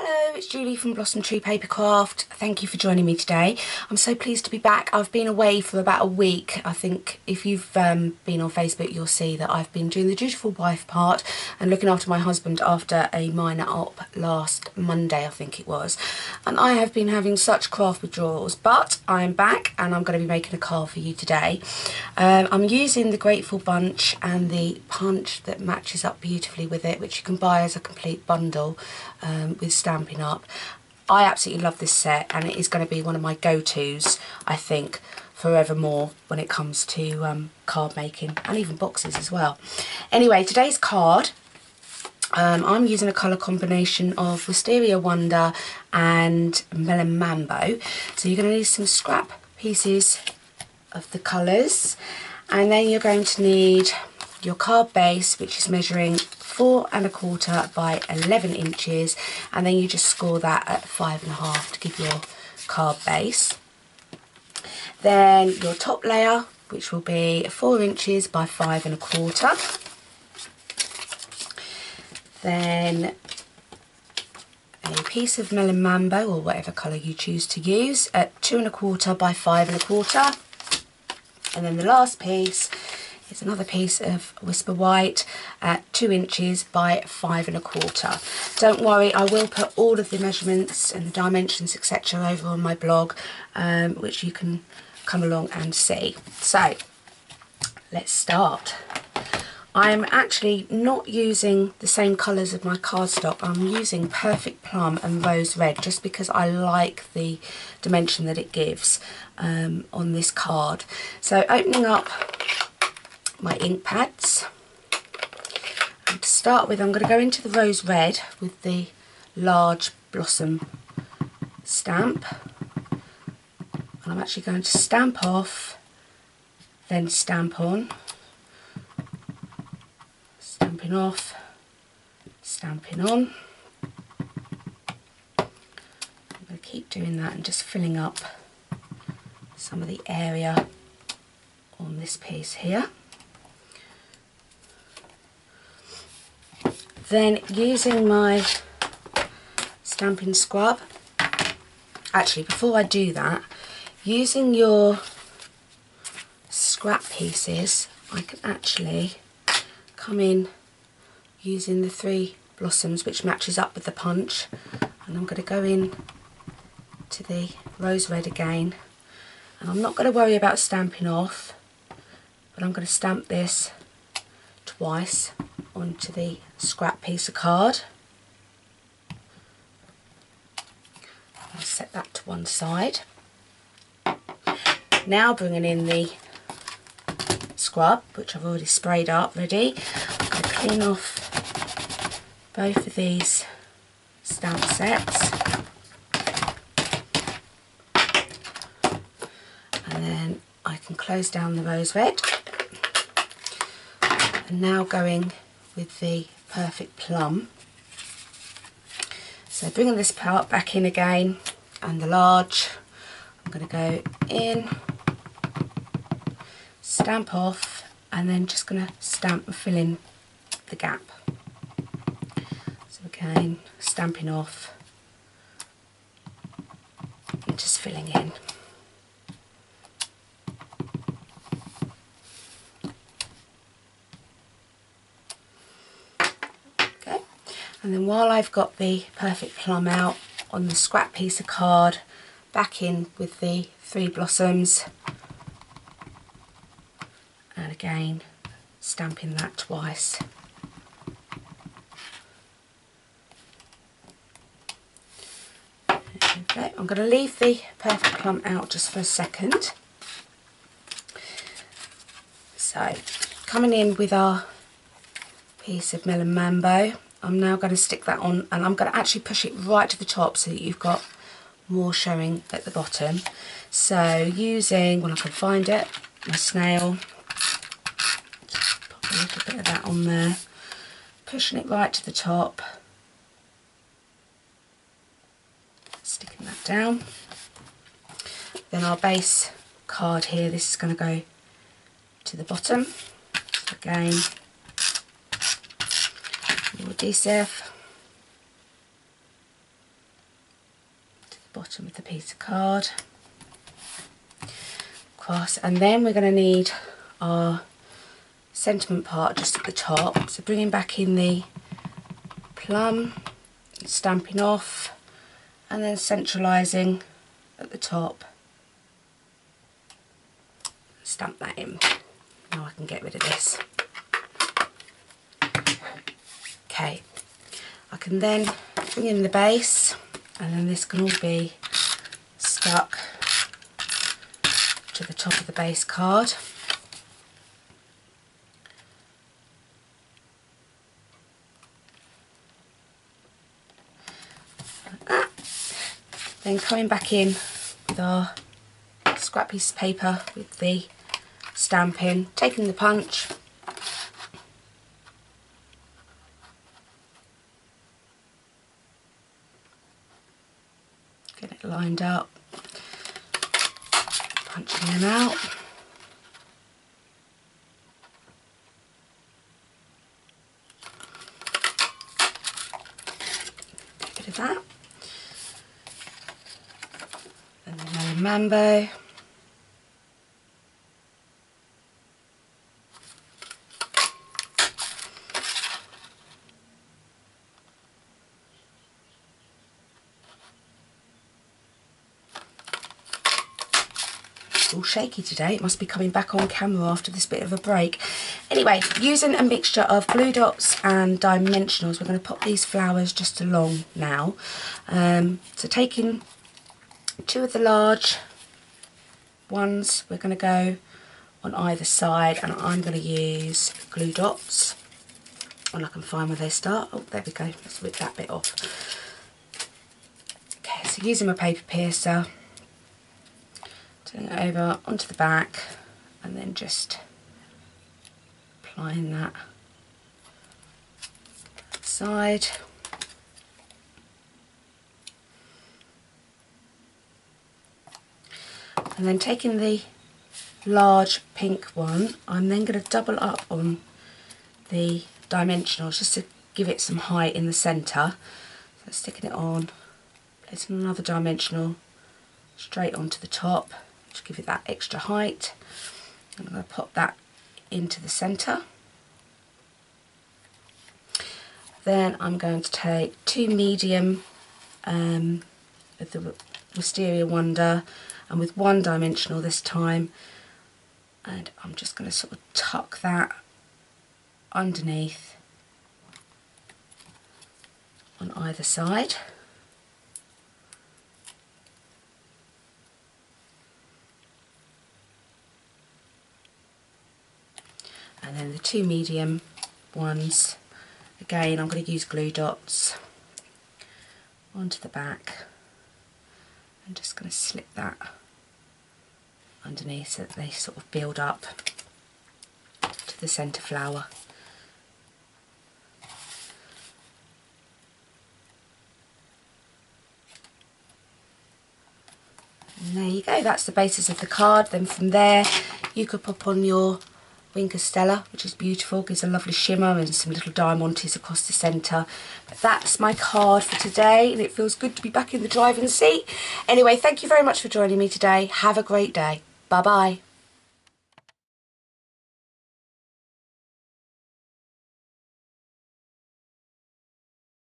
Hello, it's Julie from Blossom Tree Papercraft. Thank you for joining me today. I'm so pleased to be back. I've been away for about a week. I think if you've been on Facebook, you'll see that I've been doing the dutiful wife part and looking after my husband after a minor op last Monday, I think it was. And I have been having such craft withdrawals, but I'm back and I'm going to be making a card for you today. I'm using the Grateful Bunch and the punch that matches up beautifully with it, which you can buy as a complete bundle with Stampin' Up. I absolutely love this set and it is going to be one of my go-tos, I think, forevermore when it comes to card making and even boxes as well. Anyway, today's card, I'm using a colour combination of Wisteria Wonder and Melon Mambo. So you're going to need some scrap pieces of the colours, and then you're going to need your card base, which is measuring 4 1/4 by 11 inches, and then you just score that at 5 1/2 to give your card base. Then your top layer, which will be 4 inches by 5 1/4. Then a piece of Melon Mambo, or whatever colour you choose to use, at 2 1/4 by 5 1/4. And then the last piece is another piece of Whisper White at 2 inches by 5 1/4. Don't worry, I will put all of the measurements and the dimensions, etc. over on my blog, which you can come along and see. So let's start. I'm actually not using the same colours of my cardstock. I'm using Perfect Plum and Rose Red just because I like the dimension that it gives on this card. So opening up my ink pads, and to start with I'm going to go into the Rose Red with the large blossom stamp, and I'm actually going to stamp off, then stamp on, stamping off, stamping on. I'm going to keep doing that and just filling up some of the area on this piece here. Then using my Stampin' Scrub, actually before I do that, using your scrap pieces, I can actually come in using the 3 blossoms, which matches up with the punch, and I'm going to go in to the Rose Red again, and I'm not going to worry about stamping off, but I'm going to stamp this twice onto the scrap piece of card. I'll set that to one side. Now bringing in the scrub, which I've already sprayed up ready, I'm going to clean off both of these stamp sets, and then I can close down the Rose Red. And now going with the Perfect Plum. So bringing this part back in again, and the large, I'm going to go in, stamp off, and then just going to stamp and fill in the gap. So again, stamping off and just filling in. And then while I've got the Perfect Plum out on the scrap piece of card, back in with the 3 blossoms, and again stamping that twice. Okay, I'm going to leave the Perfect Plum out just for a second. So coming in with our piece of Melon Mambo, I'm now going to stick that on, and I'm going to actually push it right to the top so that you've got more showing at the bottom. So using, when I can find it, my snail, pop a little bit of that on there, pushing it right to the top, sticking that down. Then our base card here, this is going to go to the bottom. Again, your adhesive, bottom of the piece of card across, and then we're going to need our sentiment part just at the top. So bringing back in the plum, stamping off, and then centralising at the top. Stamp that in. Now I can get rid of this. Okay, I can then bring in the base, and then this can all be stuck to the top of the base card. Like that. Then coming back in with our scrap piece of paper with the Stampin, taking the punch, get it lined up, punching them out. Get rid of that. And then another mambo. All shaky today. It must be coming back on camera after this bit of a break. Anyway, using a mixture of glue dots and dimensionals, we're going to pop these flowers just along now. So taking two of the large ones, we're going to go on either side, and I'm going to use glue dots when I can find where they start. Oh, there we go. Let's rip that bit off. Okay, so using my paper piercer, turn it over onto the back, and then just applying that side. And then taking the large pink one, I'm then going to double up on the dimensionals just to give it some height in the centre. So sticking it on, placing another dimensional straight onto the top to give it that extra height. And I'm going to pop that into the centre. Then I'm going to take two medium with the Wisteria Wonder, and with one dimensional this time, and I'm just going to sort of tuck that underneath on either side. And then the two medium ones, again I'm going to use glue dots onto the back. I'm just going to slip that underneath so that they sort of build up to the centre flower. And there you go, that's the basis of the card. Then from there you could pop on your Wink of Stella, which is beautiful, gives a lovely shimmer and some little diamantes across the centre. But that's my card for today, and it feels good to be back in the driving seat. Anyway, thank you very much for joining me today. Have a great day. Bye bye.